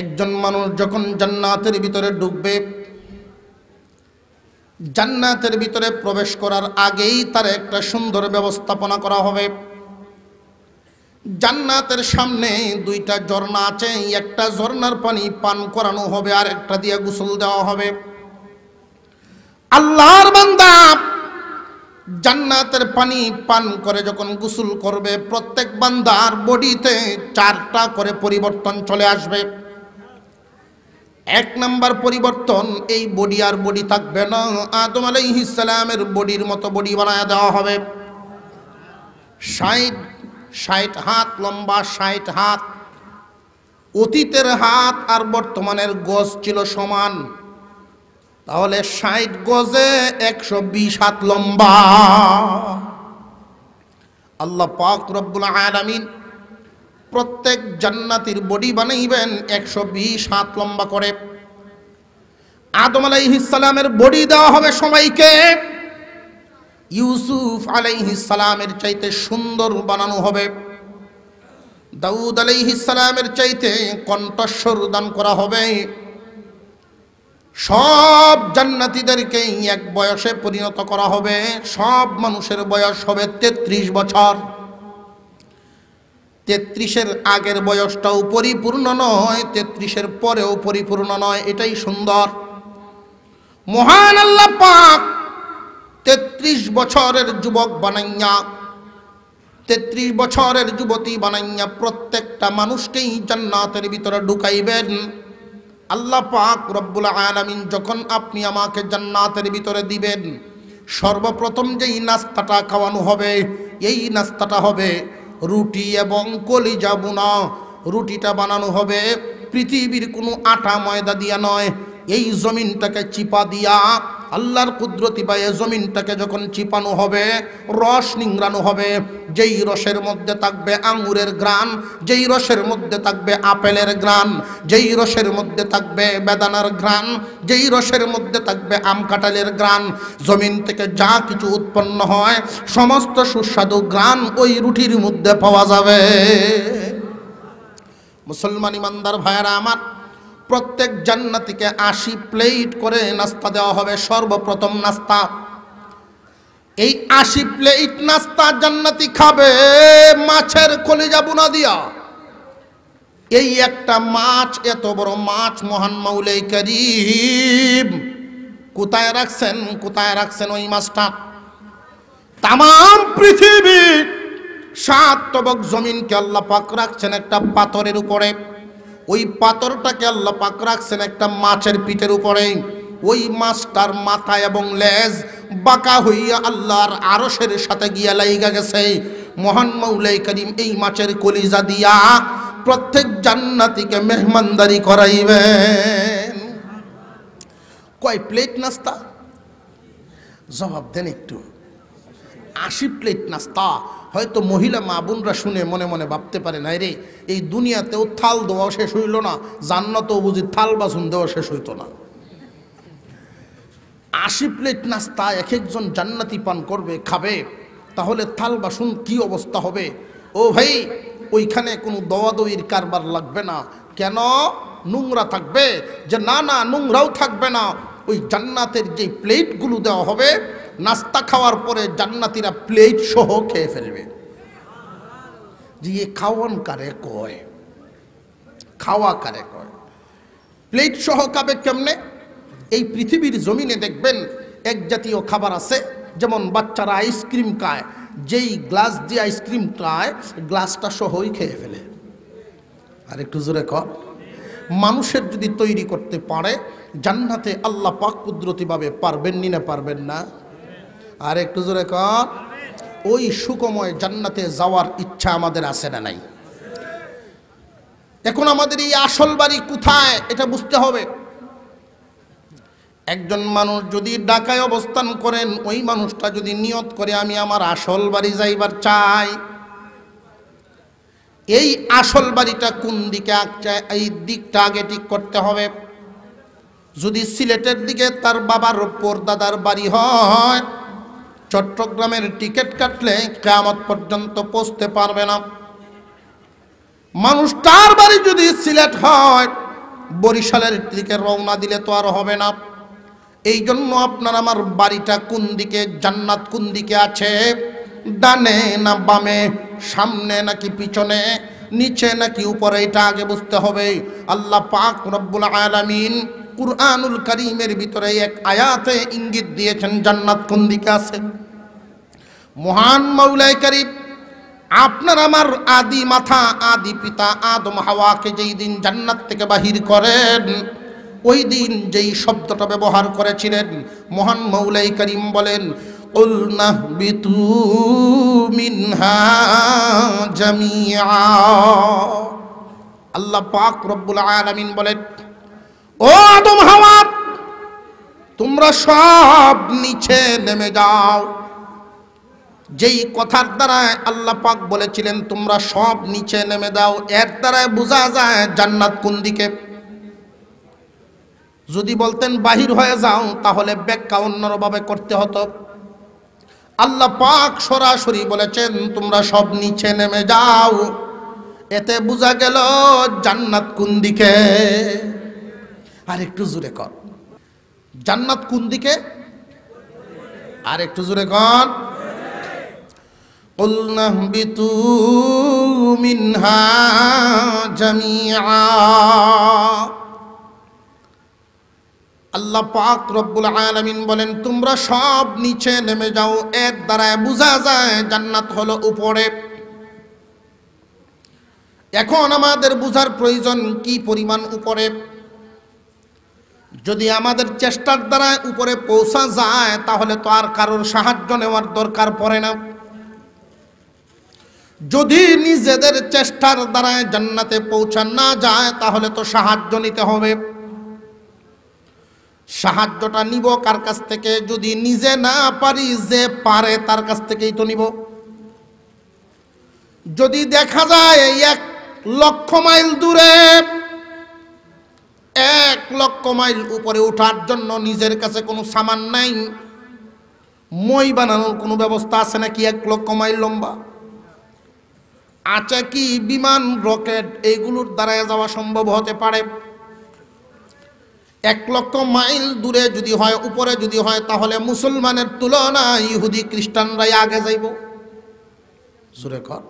একজন মানুষ যখন জান্নাতের ভিতরে ঢুকবে, জান্নাতের ভিতরে প্রবেশ করার আগেই তার একটা সুন্দর ব্যবস্থাপনা করা হবে। জান্নাতের সামনে দুইটা ঝর্ণা আছে, একটা ঝর্ণার পানি পান করানো হবে আর একটা দিয়ে গোসল দেওয়া হবে। আল্লাহর বান্দা জান্নাতের পানি পান করে যখন গোসল করবে, প্রত্যেক বান্দার বডিতে 4টা করে পরিবর্তন চলে আসবে। 1 নাম্বার পরিবর্তন, এই বডি আর বডি থাকবে না, আদম আলাইহিস সালামের বডির মতো বডি বানায় দেওয়া হবে। 60 হাত লম্বা, 60 হাত। অতীতের হাত আর বর্তমানের গজ ছিল সমান, তাহলে 60 গজে 120 হাত লম্বা। আল্লাহ পাক রব্বুল আলামিন প্রত্যেক জান্নাতীর বডি বানাইবেন 120 হাত লম্বা করে। আদম আলাইহিস সালামের বডি দেওয়া হবে সবাইকে, ইউসুফ আলাইহিস সালামের চাইতে সুন্দর বানানো হবে। দাউদ আলাইহিস সালামের চাইতে কণ্ঠস্বর দান করা হবে। সব জান্নাতীদেরকে এক বয়সে পরিণত করা হবে। সব মানুষের বয়স হবে 33 বছর। 33-এর আগের বয়সটাও পরিপূর্ণ নয়, 33-এর পরেও পরিপূর্ণ নয়, এটাই সুন্দর। মহান আল্লাহ পাক 33 বছরের যুবক বানাইয়া, 33 বছরের যুবতী বানাইয়া প্রত্যেকটা মানুষকেই জান্নাতের ভিতরে ঢুকাইবেন। আল্লাহ পাক রব্বুল আলামিন যখন আপনি আমাকে জান্নাতের ভিতরে দিবেন, সর্বপ্রথম যেই নাস্তাটা খাওয়ানো হবে, এই নাস্তাটা হবে রুটি এবং কলিজা বুনা। রুটিটা বানানো হবে পৃথিবীর কোনো আটা ময়দা দিয়া নয়, এই জমিনটাকে চিপা দিয়া, আল্লাহর কুদরতি পায়ে জমিনটাকে যখন চিপানো হবে, রস নিংড়ানো হবে। যেই রসের মধ্যে থাকবে আঙ্গুরের গ্রান, যেই রসের মধ্যে থাকবে আপেলের গ্রান, যেই রসের মধ্যে থাকবে বেদানার গ্রান, যেই রসের মধ্যে থাকবে আম কাঁঠালের গ্রান, জমিন থেকে যা কিছু উৎপন্ন হয় সমস্ত সুস্বাদু গ্রান ওই রুটির মধ্যে পাওয়া যাবে। মুসলমান ইমানদার ভাইয়েরা আমার, প্রত্যেক জান্নাতীকে 80 প্লেট করে নাস্তা দেওয়া হবে। সর্বপ্রথম নাস্তা, এই 80 প্লেট নাস্তা জান্নাতি খাবে মাছের কলিজা বুনা দিয়া। এই একটা মাছ, এত বড় মাছ মহান মাওলাই করিম কোথায় রাখছেন, কোথায় রাখছেন ওই মাছটা? তাম পৃথিবীর 7 তবক জমিনকে আল্লাহ পাক রাখছেন একটা পাথরের উপরে। ওই পাথরটাকে আল্লাহ পাক রাখছেন একটা মাছের পিঠের উপরে। ওই মাছটার মাথা এবং লেজ বাঁকা হইয়া আল্লাহর আরশের সাথে গিয়া লাইগা গেছে। মহান মাওলাই করিম এই মাছের কলিজা দিয়া প্রত্যেক জান্নাতীকে মেহমানদারি করাইবেন। কয় প্লেট নাস্তা? জবাব দেন একটু। 80 প্লেট নাস্তা। হয়তো মহিলা মা বোনরা শুনে মনে মনে ভাবতে পারে, নাই রে, এই দুনিয়াতেও থাল দেওয়া শেষ হইল না, জান্নাতেও বুঝি থাল বাসন দেওয়া শেষ হইতো না। 80 প্লেট নাস্তা এক একজন জান্নাতি পান করবে, খাবে, তাহলে থাল বাসন কি অবস্থা হবে? ও ভাই, ওইখানে কোনো দওয়াদইর কারবার লাগবে না। কেন? নোংরা থাকবে? যে না না, নোংরাও থাকবে না। ওই জান্নাতের যে প্লেটগুলো দেওয়া হবে, নাস্তা খাওয়ার পরে জান্নাতীরা প্লেট সহ খেয়ে ফেলবে। যে এ খাওয়ান কারে কয়, খাওয়া কারে কয়? প্লেট সহ খাবে কেমনে? এই পৃথিবীর জমিনে দেখবেন এক জাতীয় খাবার আছে, যেমন বাচ্চারা আইসক্রিম খায়, যেই গ্লাস দিয়ে আইসক্রিম খায় গ্লাসটা সহই খেয়ে ফেলে। আর একটু জোরে কর। মানুষের যদি তৈরি করতে পারে জান্নাতে, আল্লাহ পাক কুদরতিভাবে পারবেন নি না পারবেন না? আর একটু জোরে কর। ওই সুখময় জান্নাতে যাওয়ার ইচ্ছা আমাদের আছে না নাই? এখন আমাদের এই আসল বাড়ি কোথায় এটা বুঝতে হবে। একজন মানুষ যদি ঢাকায় অবস্থান করেন, ওই মানুষটা যদি নিয়ত করে আমি আমার আসল বাড়ি যাইবার চাই, এই আসল বাড়িটা কোন দিকে আসছে এই দিকটা আগে ঠিক করতে হবে। যদি সিলেটের দিকে তার বাবার পরদাদার বাড়ি হয়, চট্টগ্রামের টিকিট কাটলে কিয়ামত পর্যন্ত পৌঁছতে পারবে না। মানুষটার বাড়ি যদি সিলেট হয়, বরিশালের দিকে রওনা দিলে তো আর হবে না। এই জন্য আপনার আমার বাড়িটা কোন দিকে, জান্নাত কোন দিকে আছে, ডানে না বামে, সামনে নাকি পিছনে, নিচে নাকি উপরে, এটা আগে বুঝতে হবে। আল্লাহ পাক রব্বুল আলামিন কুরআনুল কারীমের ভিতরে এক আয়াতে ইঙ্গিত দিয়েছেন জান্নাত কোন দিকে আছে। মহান মাওলাই কারীম আপনার আমার আদি মাথা, আদি পিতা আদম হাওয়াকে যেই দিন জান্নাত থেকে বাহির করেন, ওই দিন যেই শব্দটা ব্যবহার করেছিলেন, মহান মাওলাই কারীম বলেন কুলনা বিতু মিনহা জামিআ। আল্লাহ পাক রব্বুল আলামিন বলেন, ও আদম হাওয়া, তোমরা সব নিচে নেমে যাও। যেই কথার দ্বারা আল্লাহ পাক বলেছিলেন তোমরা সব নিচে নেমে দাও, এর দ্বারা বোঝা যায় জান্নাত কোন দিকে। যদি বলতেন বাহির হয়ে যাও, তাহলে ব্যাখ্যা অন্যভাবে করতে হতো। আল্লাহ পাক সরাসরি বলেছেন তোমরা সব নিচে নেমে যাও, এতে বোঝা গেল জান্নাত কোন দিকে। আর একটু জোরে কর, জান্নাত কোন দিকে? আর একটু জোরে কর। কুলনা বিতু মিনহা জামিআ। আল্লাহ পাক রব্বুল আলামিন বলেন তোমরা সব নিচে নেমে যাও, এর দ্বারা বোঝা যায় জান্নাত হলো উপরে। এখন আমাদের বোঝার প্রয়োজন কি পরিমাণ উপরে। যদি আমাদের চেষ্টার দ্বারা উপরে পৌঁছা যায়, তাহলে তো আর কারোর সাহায্য নেওয়ার দরকার পড়ে না। যদি নিজেদের চেষ্টার দ্বারা জান্নাতে পৌঁছা না যায়, তাহলে তো সাহায্য নিতে হবে। সাহায্যটা নিব কার কাছ থেকে? যদি নিজে না পারি, যে পারে তার কাছ থেকেই তো নিব। যদি দেখা যায় 1,00,000 মাইল দূরে, 1,00,000 মাইল উপরে ওঠার জন্য নিজের কাছে কোনো সামান নাই, মই বানানোর কোনো ব্যবস্থা আছে নাকি? 1,00,000 মাইল লম্বা আছে কি? বিমান, রকেট এইগুলোর দ্বারা যাওয়া সম্ভব হতে পারে। 1,00,000 মাইল দূরে যদি হয়, উপরে যদি হয়, তাহলে মুসলমানের তুলনায় ইহুদি খ্রিস্টানরাই আগে যাইব। সুরে কর।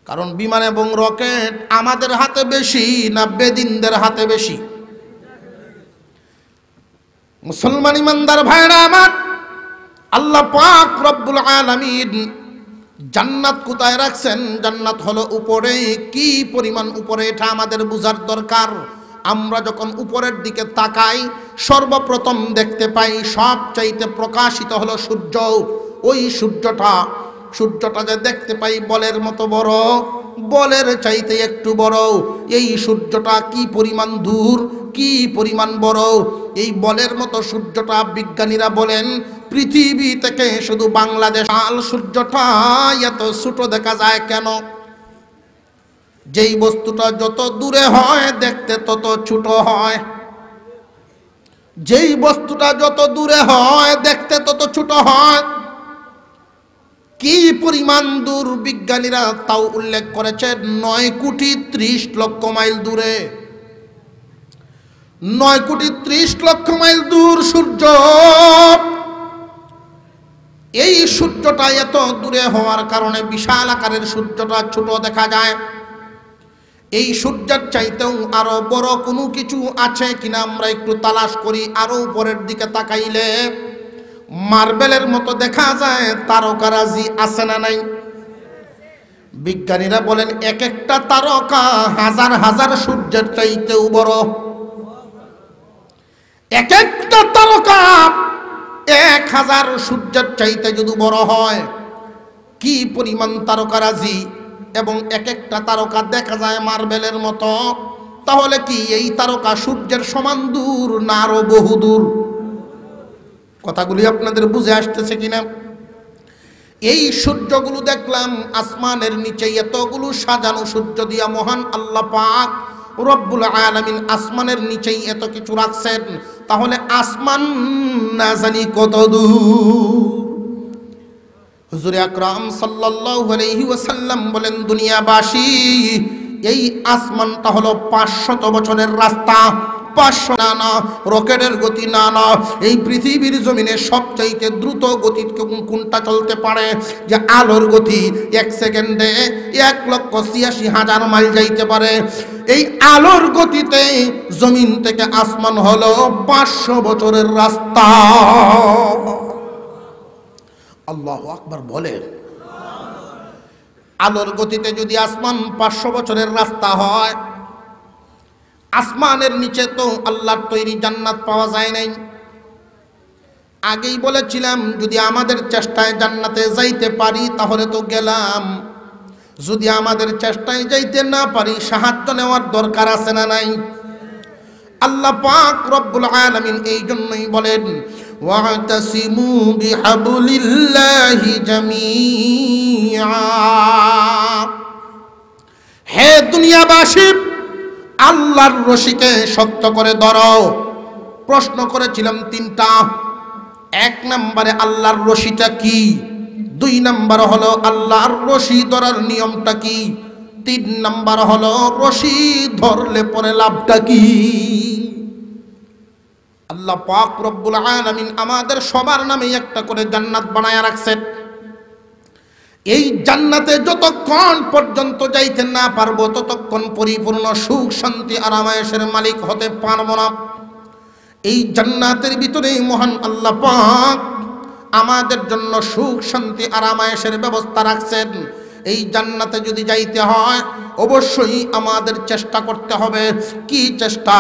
কারণ বিমান এবং রকেট আমাদের হাতে বেশি না বেদিনদের হাতে বেশি? মুসলমান ইমানদার ভাইরা আমার, আল্লাহ পাক রব্বুল আলামিন জান্নাত কোথায় রাখছেন? জান্নাত হলো উপরে। কি পরিমাণ উপরে, এটা আমাদের বোঝার দরকার। আমরা যখন উপরের দিকে তাকাই, সর্বপ্রথম দেখতে পাই সবচাইতে প্রকাশিত হলো সূর্য। ওই সূর্যটা যে দেখতে পাই বলের মতো বড়, বলের চাইতে একটু বড়। এই সূর্যটা কি পরিমাণ দূর, কি পরিমাণ বড়! এই বলের মতো সূর্যটা বিজ্ঞানীরা বলেন পৃথিবী থেকে শুধু বাংলাদেশ আল সূর্যটা এত ছোট দেখা যায় কেন? যেই বস্তুটা যত দূরে হয় দেখতে তত ছোট হয়। যেই বস্তুটা যত দূরে হয় দেখতে তত ছোট হয়। কি পরিমাণ দূর বিজ্ঞানীরা তাও উল্লেখ করেছে 9,30,00,000 মাইল দূরে। 9,30,00,000 মাইল দূর সূর্য। এই সূর্যটা এত দূরে হওয়ার কারণে বিশাল আকারের সূর্যটা ছোট দেখা যায়। এই সূর্যের চাইতেও আরো বড় কোনো কিছু আছে কিনা আমরা একটু তালাশ করি। আরো উপরের দিকে তাকাইলে মার্বেলের মতো দেখা যায় তারকারাজি, আছে না নাই? বিজ্ঞানীরা বলেন এক একটা তারকা হাজার হাজার সূর্যের চাইতেও বড়। এক একটা তারকা 1,000 সূর্যের চাইতে যদি বড় হয়, কি পরিমাণ তারকারাজি! এবং এক একটা তারকা দেখা যায় মার্বেলের মতো। তাহলে কি এই তারকা সূর্যের সমান দূর না আরো বহু দূর? কথাগুলি আপনাদের বুঝে আসতেছে কিনা? এই সূর্যগুলো দেখলাম আসমানের নিচে, এতগুলো সাজানো সূর্য দিয়া মহান আল্লাহ পাক রব্বুল আলামিন আসমানের নিচেই এত কিছু রাখছেন। তাহলে আসমান না জানি কত দূর। হুজুর আকরাম সাল্লাল্লাহু আলাইহি ওয়াসাল্লাম বলেন দুনিয়াবাসী এই আসমানটা হলো 500 বছরের রাস্তা। 500 না, রকেটের গতি না, এই পৃথিবীর জমিনে সবচাইতে দ্রুত গতি কোনটা চলতে পারে? যে আলোর গতি 1 সেকেন্ডে 1,86,000 মাইল যাইতে পারে। এই আলোর গতিতে জমিন থেকে আসমান হলো 500 বছরের রাস্তা। আল্লাহু আকবার বলেন। আলোর গতিতে যদি আসমান 500 বছরের রাস্তা হয়, আসমানের নিচে তো আল্লাহর তৈরি জান্নাত পাওয়া যায় নাই। আগেই বলেছিলাম যদি আমাদের চেষ্টায় জান্নাতে যাইতে পারি তাহলে তো গেলাম, যদি আমাদের চেষ্টায় যাইতে না পারি সাহায্য নেওয়ার দরকার আছে না নাই? আল্লাহ পাক রব্বুল আলামিন এই জন্যই বলেন ওয়াতাসিমু বিহাবলিল্লাহি জামিআ। হে দুনিয়াবাসী, আল্লাহর রশিকে শক্ত করে ধরো। প্রশ্ন করেছিলাম 3টা। 1 নম্বরে আল্লাহর রশিটা কি, 2 নম্বর হলো আল্লাহর রশি ধরার নিয়মটা কি, 3 নম্বর হলো রশি ধরলে পরে লাভটা কি। আল্লাহ পাক রব্বুল আলামিন আমাদের সবার নামে একটা করে জান্নাত বানায়া রাখছেন। এই জান্নাতে যতক্ষণ পর্যন্ত যাইতে না পারবো ততক্ষণ পরিপূর্ণ সুখ শান্তি আরামায়েশের মালিক হতে পারবো না। এই জান্নাতের ভিতরে মহান আল্লাহ পাক আমাদের জন্য সুখ শান্তি আরামায়েশের ব্যবস্থা রাখছেন। এই জান্নাতে যদি যাইতে হয় অবশ্যই আমাদের চেষ্টা করতে হবে। কি চেষ্টা?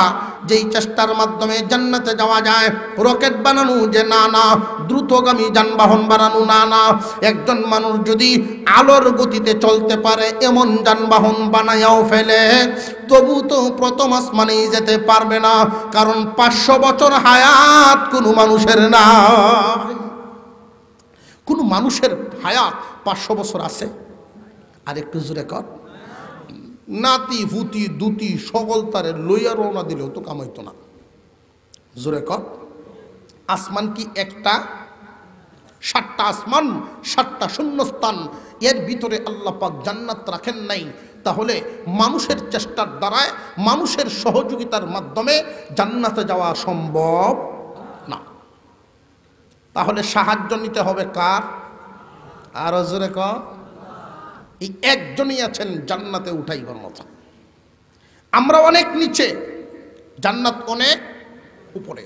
যেই চেষ্টার মাধ্যমে জান্নাতে যাওয়া যায়। রকেট বানানো যে না, দ্রুতগামী যানবাহন বানানো না, একজন মানুষ যদি আলোর গতিতে চলতে পারে এমন যানবাহন বানায়াও ফেলে তবু তো প্রথম আসমানেই যেতে পারবে না, কারণ 500 বছর হায়াত কোনো মানুষের না। কোনো মানুষের হায়াত 500 বছর আছে? আর একটু জোরে কর। নাতি হুতি দুতি সকল তারে লইয়া রওনা দিলেও তো কামাইতো না। জোরে কর। আসমান কি একটা? 7টা আসমান, 7টা শূন্যস্থান, এর ভিতরে আল্লাহ পাক জান্নাত রাখেন নাই। তাহলে মানুষের চেষ্টার দ্বারায়, মানুষের সহযোগিতার মাধ্যমে জান্নাতে যাওয়া সম্ভব না। তাহলে সাহায্য নিতে হবে কার? আরো জোরে কর। এই একজনই আছেন জান্নাতে উঠাইবার মতো। আমরা অনেক নিচে, জান্নাত অনেক উপরে।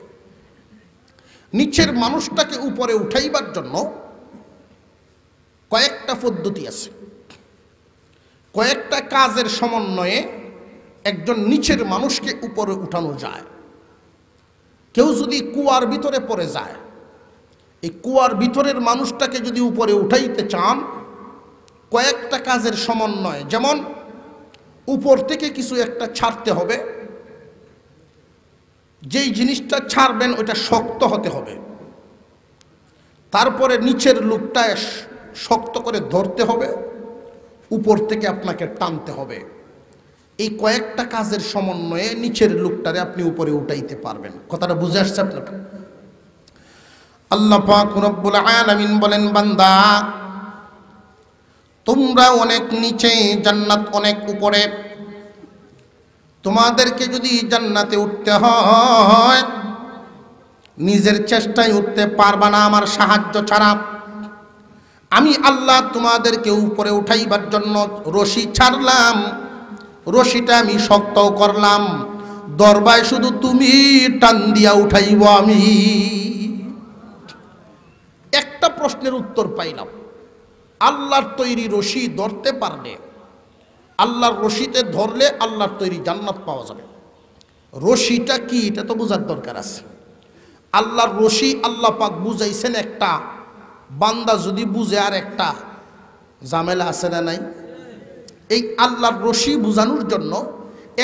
নিচের মানুষটাকে উপরে উঠাইবার জন্য কয়েকটা পদ্ধতি আছে, কয়েকটা কাজের সমন্বয়ে একজন নিচের মানুষকে উপরে উঠানো যায়। কেউ যদি কুয়ার ভিতরে পড়ে যায়, এই কুয়ার ভিতরের মানুষটাকে যদি উপরে উঠাইতে চান কয়েকটা কাজের সমন্বয়। যেমন উপর থেকে কিছু একটা ছাড়তে হবে, যেই জিনিসটা ছাড়বেন ওইটা শক্ত হতে হবে। তারপরে নিচের লোকটা শক্ত করে ধরতে হবে, উপর থেকে আপনাকে টানতে হবে। এই কয়েকটা কাজের সমন্বয়ে নিচের লোকটারে আপনি উপরে উঠাইতে পারবেন। কথাটা বুঝে আসছে আপনাকে? আল্লাহ পাক রব্বুল আলামিন বলেন, বান্দা তোমরা অনেক নিচে, জান্নাত অনেক উপরে। তোমাদেরকে যদি জান্নাতে উঠতে হয় নিজের চেষ্টায় উঠতে পারবা না আমার সাহায্য ছাড়া। আমি আল্লাহ তোমাদেরকে উপরে উঠাইবার জন্য রশি ছাড়লাম, রশিটা আমি শক্ত করলাম, দরবায় শুধু তুমি টান দিয়া উঠাইব আমি। একটা প্রশ্নের উত্তর পাইলাম, আল্লাহর তৈরি রশি ধরতে পারলে, আল্লাহর রশিতে ধরলে আল্লাহর তৈরি জান্নাত পাওয়া যাবে। রশিটা কি এটা তো বোঝার দরকার আছে। আল্লাহর রশি আল্লাহ পাক বুঝাইছেন একটা, বান্দা যদি বুঝে আর একটা ঝামেলা আছে না নাই? এই আল্লাহর রশি বুঝানোর জন্য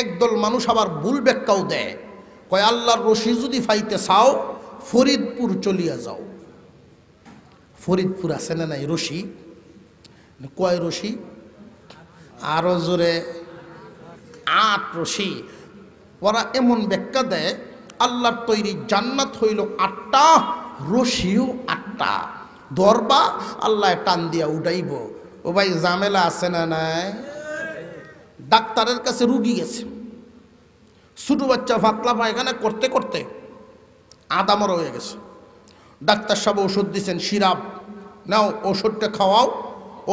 একদল মানুষ আবার ভুল ব্যাখ্যাও দেয়, কয় আল্লাহর রশি যদি ফাইতে চাও ফরিদপুর চলিয়া যাও। ফরিদপুর আছে না নাই রশি? কয় রশি? আরো জোরে, 8 রশি। ওরা এমন ব্যাখ্যা দেয় আল্লাহর তৈরি জান্নাত হইল 8টা, রশিও 8টা, ধরবা আল্লাহ টান দিয়া উঠাইব। ও ভাই ঝামেলা আছে না নাই? ডাক্তারের কাছে রুগী গেছে, ছোটো বাচ্চা পাতলা পায়খানা করতে করতে আদামর হয়ে গেছে। ডাক্তার সাহেব ওষুধ দিয়েছেন, সিরাপ নাও, ওষুধটা খাওয়াও,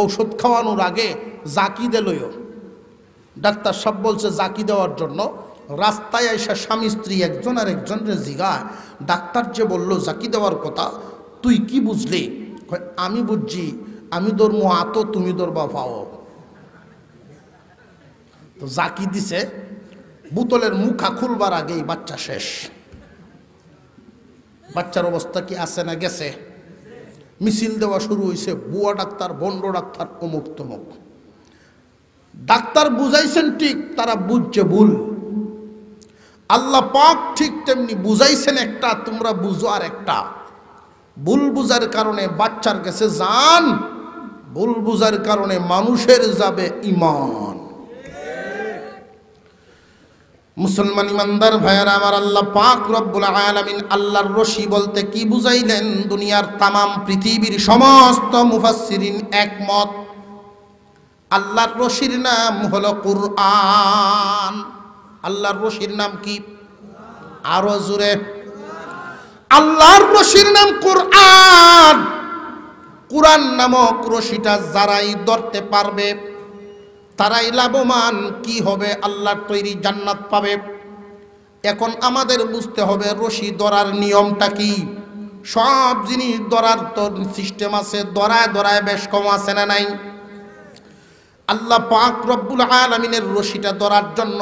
ঔষধ খাওয়ানোর আগে জাকি দে লইও। ডাক্তার সাহেব বলছে জাকি দেওয়ার জন্য। রাস্তায় এসে স্বামী স্ত্রী একজন আর একজনের জিগায়, ডাক্তার যে বলল জাকি দেওয়ার কথা, তুই কি বুঝলি? আমি বুঝছি, আমি তোর হাতও তুমি তোর বাবাও। তো জাকি দিছে, বোতলের মুখা খুলবার আগেই বাচ্চা শেষ। বাচ্চার অবস্থা কি আছে না গেছে? মিছিল দেওয়া শুরু হয়েছে, বুয়া ডাক্তার, বন্ড ডাক্তার, অমুক তমুক। ডাক্তার বুঝাইছেন ঠিক, তারা বুঝছে ভুল। আল্লাহ পাক ঠিক তেমনি বুঝাইছেন একটা, তোমরা বুঝো আর একটা। ভুল বুঝার কারণে বাচ্চার কাছে যান, ভুল বুঝার কারণে মানুষের যাবে ঈমান। মুসলমান ইমানদার ভাইয়ারা আমার, আল্লাহ পাক রব্বুল আলামিন আল্লাহর রশি বলতে কি বুঝাইলেন? দুনিয়ার তামাম পৃথিবীর সমস্ত মুফাসসিরিন একমত, আল্লাহর রশির নাম হলো কুরআন। আল্লাহর রশির নাম কি? আরো জোরে। আল্লাহর রশির নাম কুরআন। কুরআন নামক রশিটা যারাই ধরতে পারবে তারাই লাভবান। কি হবে? আল্লাহর তৈরি জান্নাত পাবে। এখন আমাদের বুঝতে হবে রশি ধরার নিয়মটা কি। সব জিনিস ধরার তো সিস্টেম আছে, ধরায় ধরায় বেশ কম আছে না নাই? আল্লাহ পাক রব্বুল আলামিনের রশিটা ধরার জন্য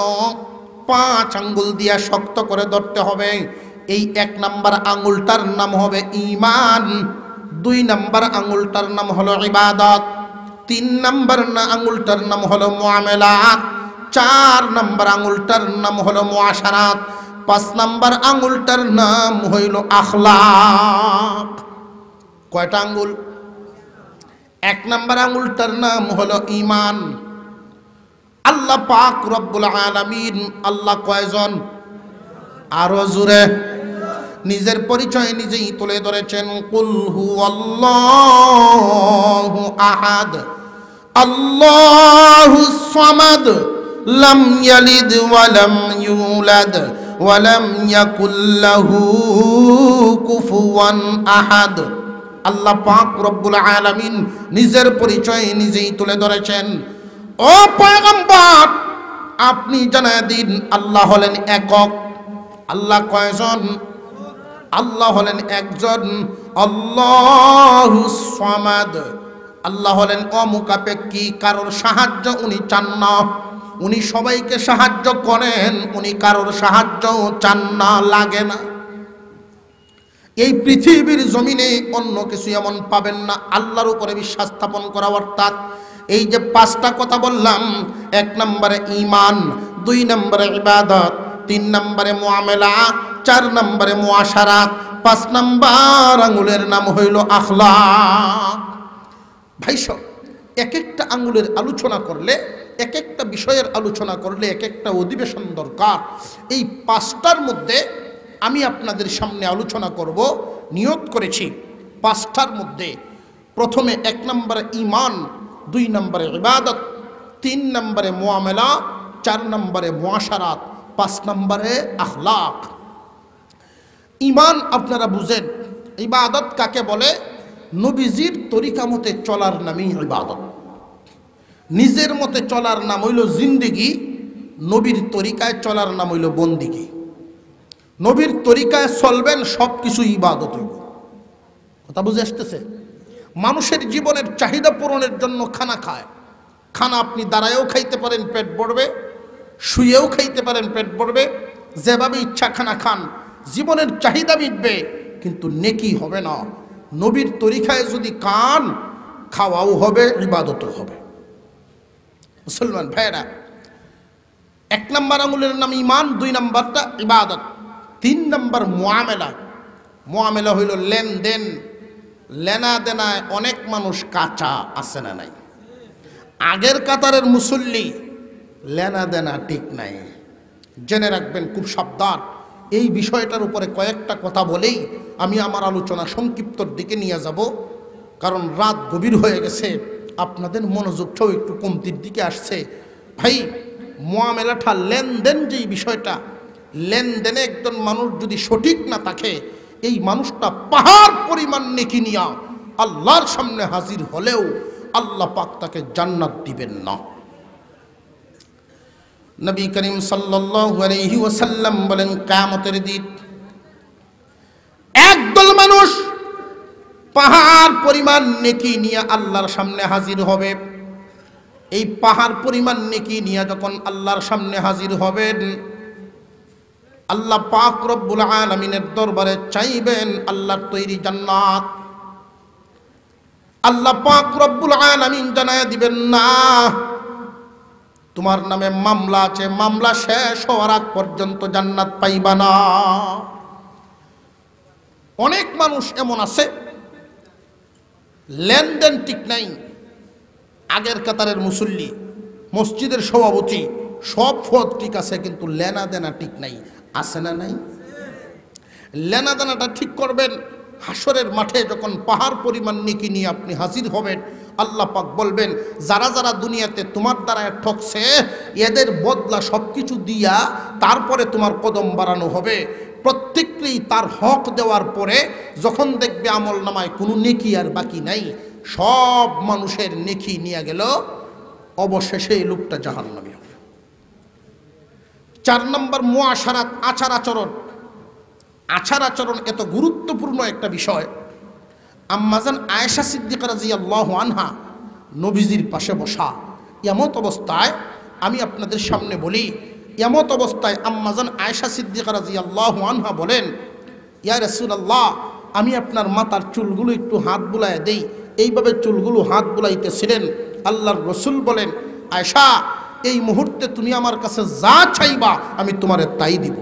5 আঙ্গুল দিয়া শক্ত করে ধরতে হবে। এই 1 নাম্বার আঙ্গুলটার নাম হবে ঈমান, 2 নাম্বার আঙ্গুলটার নাম হলো ইবাদত, 3 নাম্বার আঙ্গুলটার নাম হলো মুআমালাত, 4 নাম্বার আঙ্গুলটার নাম হলো মুআশারাত, 5 নাম্বার আঙ্গুলটার নাম হইল আখলাক। কয়টা আঙ্গুল? 1 নাম্বার আঙ্গুলটার নাম হলো ঈমান। আল্লাহ পাক রব্বুল আলামিন, আল্লাহ কয়জন? আরো জোরে। নিজের পরিচয় নিজেই তুলে ধরেছেন, কুল হুয়াল্লাহু আহাদ আল্লাহুস সামাদ লাম ইয়ালিদ ওয়া লাম ইউলাদ ওয়া লাম ইয়াকুল লাহু কুফুয়ান আহাদ। আল্লাহ পাক রব্বুল আলামিন নিজের পরিচয় নিজেই তুলে ধরেছেন। ও পয়গম্বর, আপনি জানায় দিন আল্লাহ হলেন একক। আল্লাহ কয়জন? আল্লাহ হলেন একজন। আল্লাহুস সামাদ, আল্লাহ হলেন অমুখাপেক্ষী, কারোর সাহায্য উনি চান না। উনি সবাইকে সাহায্য করেন, উনি কারোর সাহায্য চান না, লাগে না। এই পৃথিবীর জমিনে অন্য কিছু এমন পাবেন না। আল্লাহর উপরে বিশ্বাস স্থাপন করা, অর্থাৎ এই যে 5টা কথা বললাম, 1 নম্বরে ঈমান, 2 নম্বরে ইবাদত, 3 নম্বরে মুআমালা, 4 নম্বরে মুআশারাত, 5 নম্বর আঙ্গুলের নাম হইল আখলাক। ভাইসব, এক একটা আঙ্গুলের আলোচনা করলে, এক একটা বিষয়ের আলোচনা করলে এক একটা অধিবেশন দরকার। এই 5টার মধ্যে আমি আপনাদের সামনে আলোচনা করব, নিয়ত করেছি। 5টার মধ্যে প্রথমে 1 নম্বরে ঈমান, 2 নম্বরে ইবাদত, 3 নম্বরে মুআমালা, 4 নম্বরে মুআশারাত, 5 নম্বরে আখলাক। ঈমান আপনারা বুঝেন, ইবাদত কাকে বলে? নবীজির তরিকা মতে চলার নামই ইবাদত। নিজের মতে চলার নাম হইল জিন্দেগি, নবীর তরিকায় চলার নাম হইল বন্দিগি। নবীর তরিকায় চলবেন, সব কিছু ইবাদত হইব। কথা বুঝে আসতেছে? মানুষের জীবনের চাহিদা পূরণের জন্য খানা খায়। খানা আপনি দাঁড়ায়ও খাইতে পারেন, পেট ভরবে, শুয়েও খাইতে পারেন, পেট ভরবে, যেভাবে ইচ্ছা খানা খান, জীবনের চাহিদা মিটবে, কিন্তু নেকি হবে না। নবীর তরিকায় যদি খান, খাওয়াও হবে, ইবাদতও হবে। মুসলমান ভাইয়েরা, 1 নম্বর আঙ্গুলের নাম ঈমান, 2 নম্বরটা ইবাদত, 3 নম্বর মুআমালা। মুআমালা হইল লেনদেন, লেনা দেনায় অনেক মানুষ কাঁচা আছে না নাই? আগের কাতারের মুসল্লি, লেনা দেনা ঠিক নাই। জেনে রাখবেন, খুব সাবধান। এই বিষয়টার উপরে কয়েকটা কথা বলেই আমি আমার আলোচনা সংক্ষিপ্তর দিকে নিয়ে যাব, কারণ রাত গভীর হয়ে গেছে, আপনাদের মনোযোগটাও একটু কমতির দিকে আসছে। ভাই, মুআমেলাটা লেনদেন যেই বিষয়টা, লেনদেনে একজন মানুষ যদি সঠিক না থাকে, এই মানুষটা পাহাড় পরিমাণ নেকি নিয়া আল্লাহর সামনে হাজির হলেও আল্লাহ পাক তাকে জান্নাত দিবেন না। নবী করিম সাল্লাল্লাহু আলাইহি ওয়াসাল্লাম বলেন, কিয়ামতের দিন একদল মানুষ পাহাড় পরিমাণ নেকি নিয়ে আল্লাহর সামনে হাজির হবে। এই পাহাড় পরিমাণ নেকি নিয়ে যখন আল্লাহর সামনে হাজির হবেন, আল্লাহ পাক রব্বুল আলামিনের দরবারে চাইবেন আল্লাহর তৈরি জান্নাত। আল্লাহ পাক রব্বুল আলামিন জানায় দিবেন, না, তোমার নামে মামলা আছে, মামলা শেষ হওয়ার আগ পর্যন্ত জান্নাত পাইবা না। অনেক মানুষ এমন আছে লেনদেন ঠিক নাই, আগের কাতারের মুসল্লি, মসজিদের সভাপতি, সব পদ ঠিক আছে, কিন্তু লেনা দেনা ঠিক নাই। আছে না নাই? লেনা দেনাটা ঠিক করবেন। হাসরের মাঠে যখন পাহাড় পরিমাণ নেকি নিয়ে আপনি হাজির হবেন, আল্লাহ পাক বলবেন, যারা যারা দুনিয়াতে তোমার দ্বারা ঠকছে এদের বদলা সব কিছু দিয়া তারপরে তোমার কদম বাড়ানো হবে। প্রত্যেককেই তার হক দেওয়ার পরে যখন দেখবে আমল নামায় কোনো নেকি আর বাকি নাই, সব মানুষের নেকি নিয়ে গেল, অবশেষে এই লোকটা জাহান্নামী হবে। 4 নম্বর মুআশারাত, আচার আচরণ। আচার আচরণ এত গুরুত্বপূর্ণ একটা বিষয়। আম্মাজান আয়েশা সিদ্দিকা রাদিয়াল্লাহু আনহা নবীজির পাশে বসা, এমত অবস্থায় আমি আপনাদের সামনে বলি, এমত অবস্থায় আম্মাজান আয়েশা সিদ্দিকা রাদিয়াল্লাহু আনহা বলেন, ইয়া রাসূলুল্লাহ, আমি আপনার মাথার চুলগুলো একটু হাত বুলায় দেই। এইভাবে চুলগুলো হাত বুলাইতেছিলেন। আল্লাহর রসুল বলেন, আয়েশা, এই মুহূর্তে তুমি আমার কাছে যা চাইবা আমি তোমারে তাই দিব।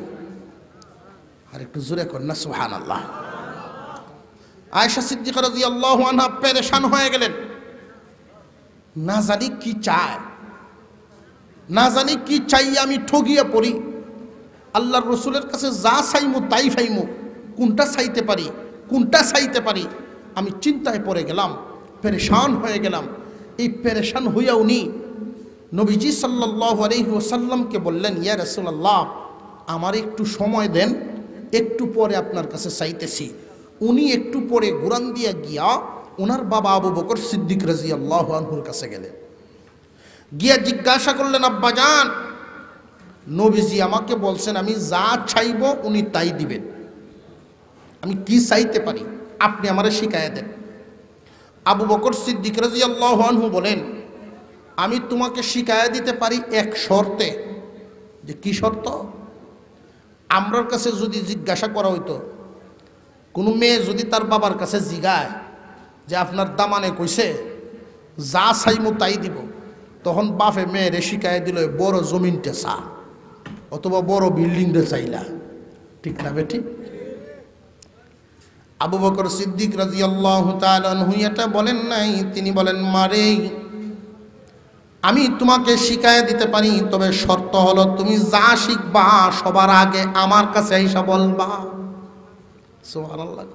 আর একটু জোরে কর না সুবহানাল্লাহ। আয়েশা সিদ্দিকা রাদিয়াল্লাহু আনহা পেরেশান হয়ে গেলেন, না জানি কি চায়, না জানি কি চাই, আমি ঠগিয়ে পড়ি। আল্লাহর রসুলের কাছে যা চাইমু তাই ফাইমু, কোনটা চাইতে পারি, কোনটা চাইতে পারি, আমি চিন্তায় পড়ে গেলাম, পেরেশান হয়ে গেলাম। এই পেরেশান হইয়া উনি নবীজি সাল্লাল্লাহু আলাইহি ওয়াসাল্লামকে বললেন, ইয়া রাসূলুল্লাহ, আমার একটু সময় দেন, একটু পরে আপনার কাছে চাইতেছি। উনি একটু পরে গুরান দিয়া গিয়া ওনার বাবা আবু বকর সিদ্দিক রাদিয়াল্লাহু আনহুর কাছে গেলেন। গিয়া জিজ্ঞাসা করলেন, আব্বাজান, নবীজি আমাকে বলছেন আমি যা চাইব উনি তাই দিবেন, আমি কি চাইতে পারি আপনি আমারে শিখাইয়া দেন। আবু বকর সিদ্দিক রাদিয়াল্লাহু আনহু বলেন, আমি তোমাকে শিখাইয়া দিতে পারি এক শর্তে। যে কি শর্ত? আমরার কাছে যদি জিজ্ঞাসা করা হইতো, কোনো মেয়ে যদি তার বাবার কাছে জিগায় যে আপনার দামানে কইছে যা চাইমু তাই দিব, তখন বাপে মেয়েরে শিখাইয়া দিল বড় জমিনটা চা, অথবা বড় বিল্ডিংটা চাইলা, ঠিক না বেটি? আবু বকর সিদ্দিক রাদিয়াল্লাহু তাআলা আনহু এটা বলেন নাই, তিনি বলেন, মারে, আমি তোমাকে শিখাইয়া দিতে পারি, তবে শর্ত হলো তুমি যা শিখবা সবার আগে আমার কাছে আইসা বলবা। সুবহানাল্লাহ।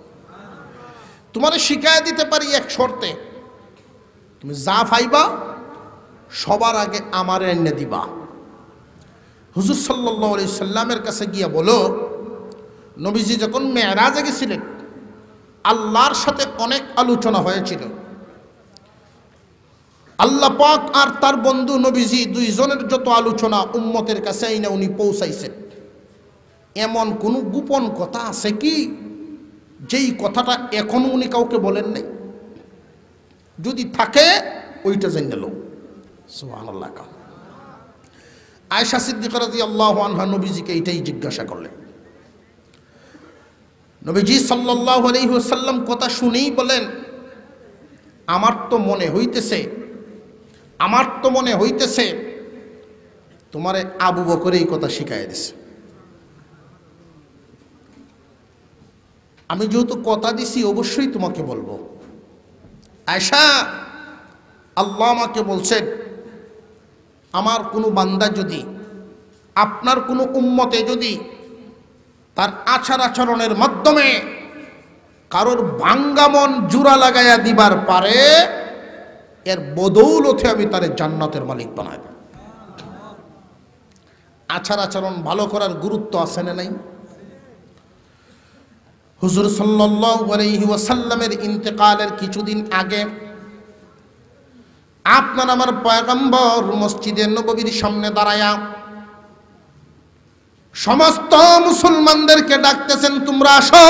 তোমারে শিখাইয়া দিতে পারি এক শর্তে, তুমি যা পাইবা সবার আগে আমারে এনে দিবা। হুজুর সাল্লাল্লাহু আলাইহি সাল্লামের কাছে গিয়া বলো, নবীজি যখন মেরাজে গেছিলেন, আল্লাহর সাথে অনেক আলোচনা হয়েছিল। আল্লাহ পাক আর তার বন্ধু নবীজি দুইজনের যত আলোচনা উম্মতের কাছে আইনা উনি পৌঁছাইছেন। এমন কোনো গোপন কথা আছে কি যেই কথাটা এখনো উনি কাউকে বলেন নাই? যদি থাকে ওইটা জেনে লো। সুবহানাল্লাহ। আয়েশা সিদ্দিকা রাদিয়াল্লাহু আনহা নবীজিকে এইটাই জিজ্ঞাসা করলেন। নবীজি সাল্লাল্লাহু আলাইহি ওয়াসাল্লাম কথা শুনেই বলেন, আমার তো মনে হইতেছে তোমারে আবু বকর এই কথা শিখাই দিছে। আমি যেহেতু কথা দিছি অবশ্যই তোমাকে বলবো। আয়েশা, আল্লাহ আমাকে বলছেন, আমার কোনো বান্দা যদি, আপনার কোনো উম্মতে যদি তার আচার আচরণের মাধ্যমে কারোর ভাঙ্গা মন জোড়া লাগাইয়া দিবার পারে, এর বদৌলতে আমি তারে জান্নাতের মালিক বানাই দেব। আচার আচরণ ভালো করার গুরুত্ব আছে না নাই? হুজুর সাল্লাল্লাহু আলাইহি ওয়াসাল্লামের ইন্তেকালের কিছুদিন আগে আপনার আমার পয়গম্বর মসজিদে নববীর সামনে দাঁড়ায়া সমস্ত মুসলমানদেরকে ডাকতেছেন, তোমরা আসো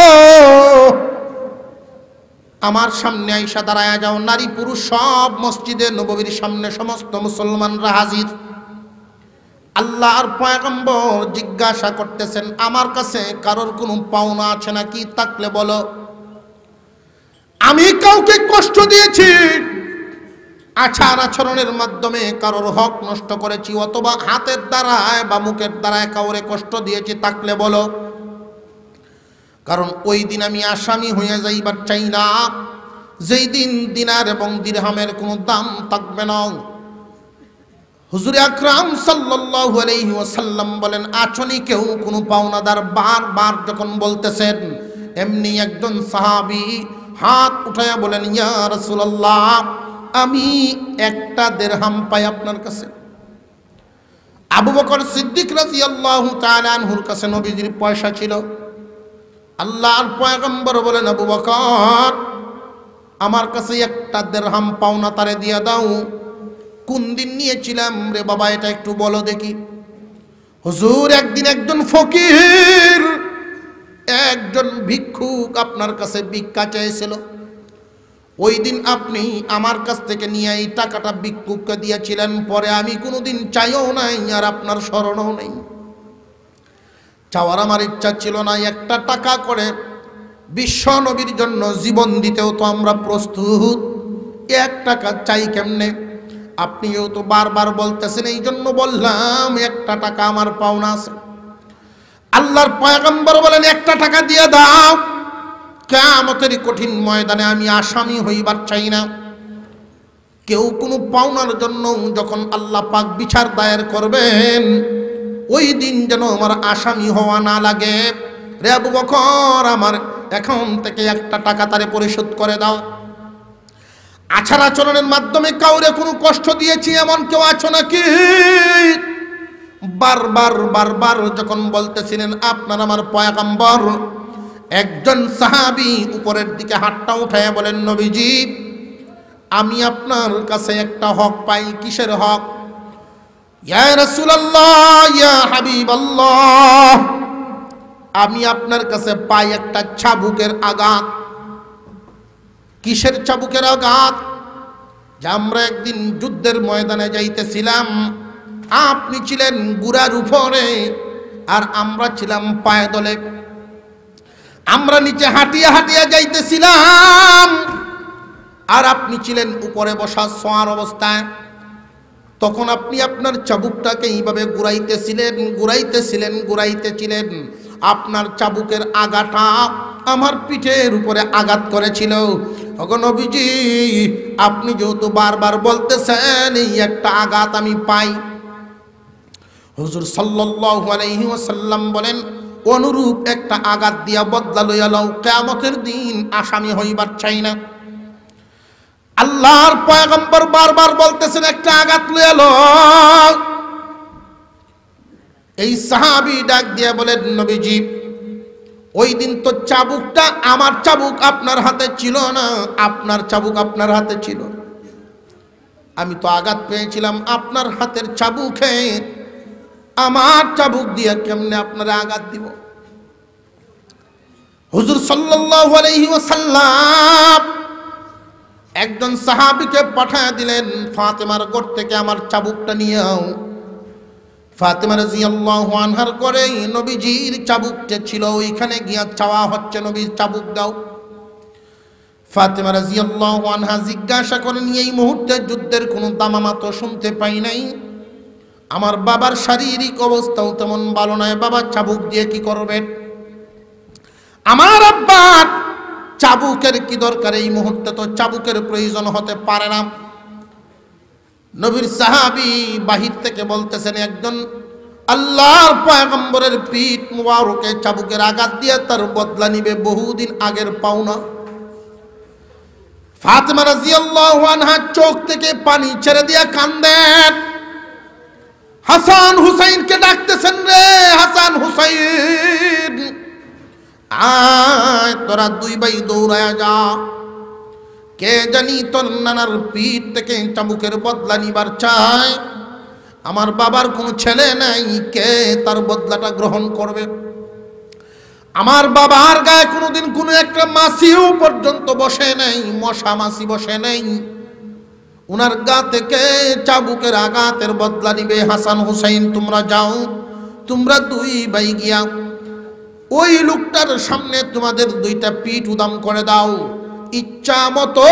আমার সামনে আইসা দাঁড়ায়া যাও। নারী পুরুষ সব মসজিদে নববীর সামনে সমস্ত মুসলমানরা হাজির। আল্লাহর পয়গম্বর জিজ্ঞাসা করতেছেন, আমার কাছে কারোর কোনো পাওনা আছে নাকি? থাকলে বলো। আমি কাউকে কষ্ট দিয়েছি, আচার আচরণের মাধ্যমে কারোর হক নষ্ট করেছি, অথবা হাতের দ্বারায় বা মুখের দ্বারায় কাউরে কষ্ট দিয়েছি, থাকলে বলো। কারণ ওই দিন আমি আসামি হয়ে যাইবার চাই না, যেই দিন দিনার এবং দিরহামের কোনো দাম থাকবে না। হুজুর আকরাম সাল্লাল্লাহু আলাইহি ওয়াসাল্লাম বলেন, আচনি কেউ কোনো পাওনাদার বারবার যখন বলতেছেন, এমনি একজন সাহাবী হাত উঠায়া বলেন, ইয়া রাসূলুল্লাহ, আমি একটা দিরহাম পাই আপনার কাছে। আবু বকর সিদ্দিক রাদিয়াল্লাহু তাআলা আনহুর কাছে নবীজির পয়সা ছিল। আল্লাহর পয়গম্বর বলেন, আবু বকর, আমার কাছে একটা দিরহাম পাওনা তারে দিয়া দাও। কোন দিন নিয়েছিলাম রে বাবা, এটা একটু বলো দেখি। হুজুর, একদিন একজন ফকির, একজন ভিক্ষুক আপনার কাছে ভিক্ষা চাইছিল। ওই দিন আপনি আমার কাছ থেকে নিয়ে এই টাকাটা ভিক্ষুককে দিয়েছিলেন। পরে আমি কোনোদিন চাইও নাই, আর আপনার স্মরণও নেই। চাওয়ার আমার ইচ্ছা ছিল না। একটা টাকা করে বিশ্ব নবীর জন্য জীবন দিতেও তো আমরা প্রস্তুত, এক টাকা চাই কেমনে? আপনিও তো বারবার বলতেছেন, এই জন্য বললাম একটা টাকা আমার পাওনা আছে। আল্লাহর পয়গম্বর বলেন, একটা টাকা দিয়ে দাও। কিয়ামতের কঠিন ময়দানে আমি আসামি হইবার চাই না। কেউ কোনো পাওনার জন্য যখন আল্লাহ পাক বিচার দায়ের করবেন, ওই দিন যেন আমার আসামি হওয়া না লাগে। রে আবু বকর, আমার এখন থেকে একটা টাকা তারে পরিশোধ করে দাও। আচার আচরণের মাধ্যমে কাউরে কোনো কষ্ট দিয়েছি এমন কেউ আছো নাকি? বারবার বারবার যখন বলতেছিলেন আপনার আমার পয়গম্বর, একজন সাহাবী উপরের দিকে হাতটা উঠায় বলেন, নবীজি, আমি আপনার কাছে একটা হক পাই। কিসের হক? ইয়া রাসূলুল্লাহ, ইয়া হাবিবাল্লাহ, আমি আপনার কাছে পাই একটা চাবুকের আঘাত। কিসের চাবুকের আঘাত? যে আমরা একদিন যুদ্ধের ময়দানে যাইতেছিলাম, আপনি ছিলেন ঘোড়ার উপরে আর আমরা ছিলাম পায়দলে। আমরা নিচে হাঁটিয়া হাঁটিয়া যাইতেছিলাম আর আপনি ছিলেন উপরে বসা শোয়ার অবস্থায়। তখন আপনি আপনার চাবুকটাকে এইভাবে ঘুরাইতেছিলেন। আপনার চাবুকের আঘাতটা আমার পিঠের উপরে আঘাত করেছিল। ওগো নবীজি, আপনি যেহেতু বারবার বলতেছেন এই একটা আঘাত আমি পাই, হুজুর সাল্লাল্লাহু আলাইহি ওয়াসাল্লাম বলেন, অনুরূপ একটা আঘাত দিয়া বদলা লইয়া লও, কিয়ামতের দিন আসামি হইবার চাই না। আল্লাহর পয়গম্বর বারবার বলতেছেন, একটা আঘাত লইয়া লও। এই সাহাবী ডাক দিয়া বলেন, নবীজি, ওই দিন তো চাবুকটা আমার চাবুক আপনার হাতে ছিল না, আপনার চাবুক আপনার হাতে ছিল। আমি তো আঘাত পেয়েছিলাম আপনার হাতের চাবুকে, আমার চাবুক দিয়া কেমনে আপনারা আঘাত দিব? হুজুর সাল্লাল্লাহু আলাইহি ওয়াসাল্লাম একজন সাহাবীকে পাঠায় দিলেন, ফাতেমার ঘর থেকে আমার চাবুকটা নিয়ে আও। ফাতেমা রাদিয়াল্লাহু আনহার ঘরে নবীজির চাবুকটা ছিল, ওইখানে গিয়া চাওয়া হচ্ছে, নবীর চাবুক দাও। ফাতেমা রাদিয়াল্লাহু আনহা জিজ্ঞাসা করেন, এই মুহূর্তে যুদ্ধের কোনো দামামা তো শুনতে পাই নাই, আমার বাবার শারীরিক অবস্থাও তেমন ভালো নয়, বাবা চাবুক দিয়ে কি করবেন? আমার আব্বার চাবুকের কি দরকার? এই মুহূর্তে তো চাবুকের প্রয়োজন হতে পারে না। নবীর সাহাবী বাহির থেকে বলতেছেন, একজন আল্লাহর পয়গম্বরের পিঠ মুবারকে চাবুকের আঘাত দিয়ে তার বদলা নিবে বহুদিন আগের পাওনা। ফাতেমা রাদিয়াল্লাহু আনহা চোখ থেকে পানি ছেড়ে দিয়া কান্দেন, হাসান হুসাইনকে ডাকতেছেন, রে হাসান হুসাইন আয় তোরা দুই ভাই দৌড়ায়া যা, কে জানি তোর নানার পিঠ থেকে চাবুকের বদলা নিবার চায়, আমার বাবার কোনো ছেলে নাই, কে তার বদলাটা গ্রহণ করবে? আমার বাবার গায়ে কোনোদিন কোনো একটা মাছিও পর্যন্ত বসে নাই, মশা মাছি বসে নাই, উনার গা থেকে চাবুকের আঘাতের বদলা নিবে। হাসান হুসাইন তোমরা যাও, তোমরা দুই ভাই গিয়া ওই লোকটার সামনে তোমাদের দুইটা পিঠ উদাম করে দাও, ইচ্ছা মতো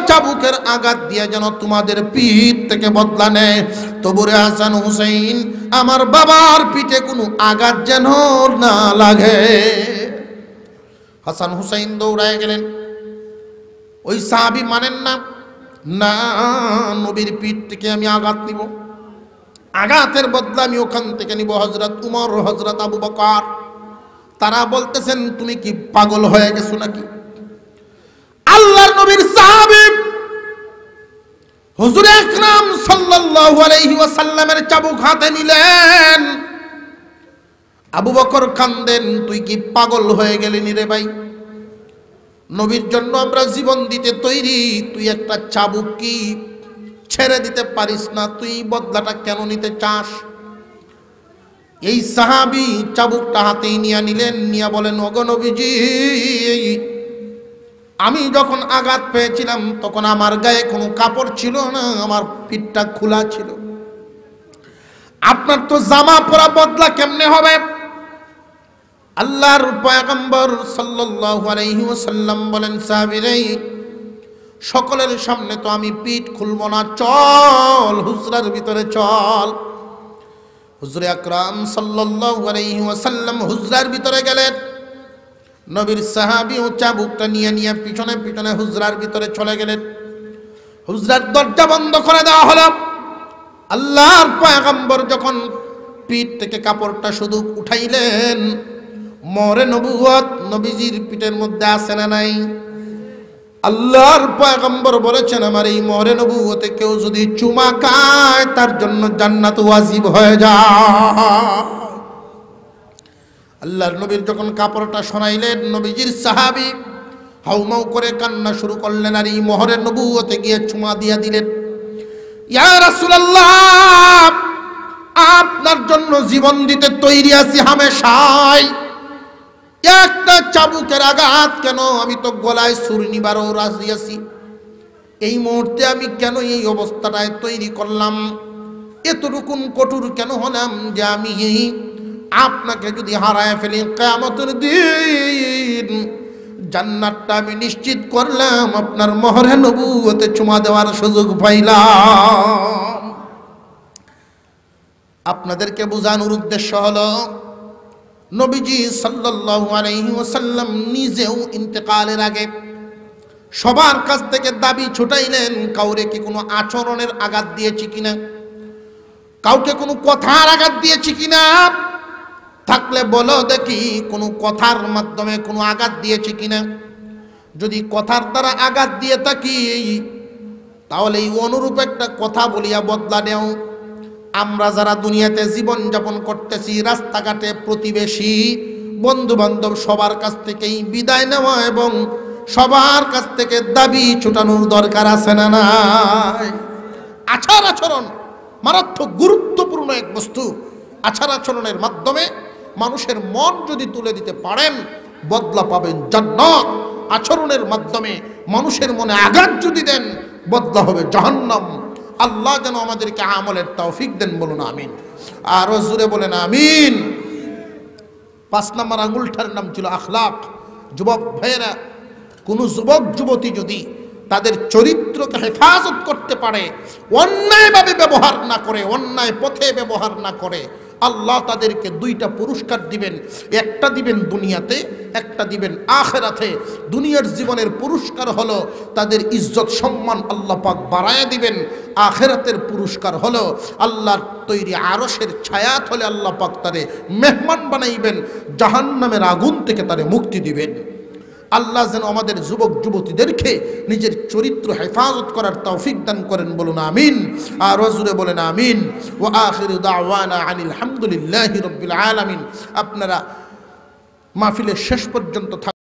চাবুকের আঘাত দিয়ে যেন তোমাদের পিঠ থেকে বদলা নেয়। তবুরে হাসান হুসাইন আমার বাবার পিঠে কোনো আঘাত যেন না লাগে। হাসান হুসাইন দৌড়ায় গেলেন। ওই সাহাবী মানেন না, না নবীর পিঠ থেকে আমি আঘাত নিব, আঘাতের বদলা আমি ওখান থেকে নিব। হযরত উমর, হযরত আবু বকর তারা বলতেছেন তুমি কি পাগল হয়ে গেছো নাকি? আল্লাহর নবীর সাহাবী হুজুর আকরাম সাল্লাল্লাহু আলাইহি ওয়াসাল্লামের চাবুক হাতে নিলেন। আবু বকর কান্দেন, তুই কি পাগল হয়ে গেলি রে ভাই? নবীর জন্য আমরা জীবন দিতে তৈরি, তুই একটা চাবুক কি ছেড়ে দিতে পারিস না? তুই বদলাটা কেন নিতে চাস? এই সাহাবী চাবুকটা হাতেই নিয়ে নিলেন, নিয়ে বলেন, ওগো নবীজি, আমি যখন আঘাত পেয়েছিলাম তখন আমার গায়ে কোনো কাপড় ছিল না, আমার পিঠটা খোলা ছিল, আপনার তো জামা পরা বদলা কেমনে হবে? আল্লাহর পয়গম্বর সাল্লাল্লাহু আলাইহি ওয়াসাল্লাম বলেন, সাহাবীরে সকলের সামনে তো আমি পিঠ খুলব না, চল হুজরার ভিতরে চল। হুজুর আকরাম সাল্লাল্লাহু আলাইহি ওয়াসাল্লাম হুজরার ভিতরে গেলেন। নবীর সাহাবী ও চাবুকটা নিয়ে নিয়ে পিছনে পিছনে হুজরার ভিতরে চলে গেলেন। হুজরার দরজা বন্ধ করে দেওয়া হলো। আল্লাহর পয়গম্বর যখন পিঠ থেকে কাপড়টা শুধু উঠাইলেন, মোহরে নবুয়ত নবীজির পিঠের মধ্যে আছে না নাই? আল্লাহর পয়গম্বর বলেছেন, আমার এই মোহরে নবুয়তে কেউ যদি চুমা খায় তার জন্য জান্নাত ওয়াজিব হয়ে যায়। আল্লাহর নবীর যখন কাপড়টা সরাইলেন, নবীজির সাহাবী হাউমাউ করে কান্না শুরু করলেন, আর এই মোহরে নবুয়তে গিয়ে চুমা দিয়া দিলেন। ইয়া রাসূলুল্লাহ, আপনার জন্য জীবন দিতে তৈরি আছি হামেশাই, একটা চাবুকের আঘাত কেন, আমি তো গলায় ছুরি নিবারও রাজি আছি, এই মুহূর্তে আমি কেন এই অবস্থাটায় তৈরি করলাম, এতটুকুন কঠোর কেন হলাম যে আমি আপনাকে যদি হারায় ফেলি কিয়ামতের দিন জান্নাতটা আমি নিশ্চিত করলাম, আপনার মোহরে নবুয়তে চুমা দেওয়ার সুযোগ পাইলাম। আপনাদেরকে বোঝানোর উদ্দেশ্য হলো, নবীজি সাল্লাল্লাহু আলাইহি ওয়াসাল্লাম নিজেও ইন্তেকালের আগে সবার কাছ থেকে দাবি ছুটাইলেন, কাউরে কি কোনো আচরণের আঘাত দিয়েছি কিনা, কাউকে কোনো কথার আঘাত দিয়েছি কিনা, থাকলে বলো দেখি কোনো কথার মাধ্যমে কোনো আঘাত দিয়েছি কিনা। যদি কথার দ্বারা আঘাত দিয়ে থাকি তাহলে এই অনুরূপ একটা কথা বলিয়া বদলা নেও। আমরা যারা দুনিয়াতে জীবন যাপন করতেছি, রাস্তাঘাটে প্রতিবেশী বন্ধু বান্ধব সবার কাছ থেকেই বিদায় নেওয়া এবং সবার কাছ থেকে দাবি ছুটানোর দরকার আছে না নাই? আচার আচরণ মারাত্মক গুরুত্বপূর্ণ এক বস্তু। আচার আচরণের মাধ্যমে মানুষের মন যদি তুলে দিতে পারেন, বদলা পাবেন জান্নাত। আচরণের মাধ্যমে মানুষের মনে আঘাত যদি দেন, বদলা হবে জাহান্নাম। আল্লাহ যেন আমাদেরকে আমলের তৌফিক দেন, বলুন আমিন। আরো জোরে বলেন আমিন। 5 নম্বর আঙুলটার নাম ছিল আখলাক। যুবক ভাইয়েরা, কোনো যুবক যুবতী যদি তাদের চরিত্রকে হেফাজত করতে পারে, অন্যায়ভাবে ব্যবহার না করে, অন্যায় পথে ব্যবহার না করে, আল্লাহ তাদেরকে 2টা পুরস্কার দিবেন। একটা দিবেন দুনিয়াতে, একটা দিবেন আখিরাতে। দুনিয়ার জীবনের পুরস্কার হলো তাদের ইজ্জত সম্মান আল্লাহ পাক বাড়ায় দিবেন। আখিরাতের পুরস্কার হলো আল্লাহর তৈরি আরশের ছায়াত হলে আল্লাহ পাক তারে মেহমান বানাইবেন, জাহান্নামের আগুন থেকে তারে মুক্তি দিবেন। আল্লাহ যেন আমাদের যুবক যুবতীদেরকে নিজের চরিত্র হেফাজত করার তৌফিক দান করেন, বলুন আমিন। আর জোরে বলেন আমিন। ওয়া আখিরু দাওয়ানা আনিল হামদুলিল্লাহি রাব্বিল আলামিন। আপনারা মাহফিলের শেষ পর্যন্ত